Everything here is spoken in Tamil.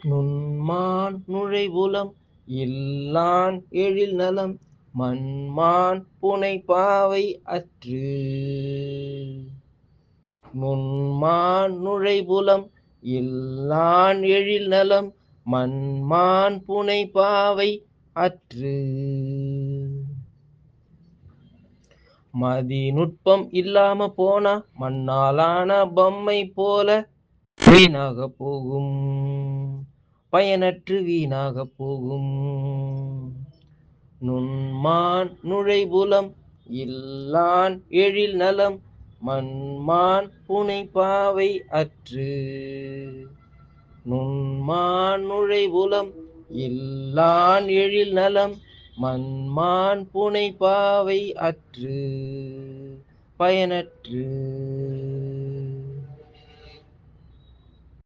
நுண்மான் நுழைவுலம் இல்லான் எழில் நலம் மண்மான் புனைபாவை அற்று. நுண்மான் நுழைவுலம் இல்லான் எழில் நலம் மண்மான் புனைபாவை அற்று. மதிநுட்பம் இல்லாம போனா மண்ணாலான பொம்மை போல வீணாக போகும், பயனற்று வீணாக போகும். நுண்மான் நுழைவுலம் இல்லான் எழில் நலம் மண்மான் புனைபாவை அற்று. நுண்மான் நுழைவுலம் இல்லான் எழில் நலம் மண்மான் புனைபாவை அற்று, பயனற்று.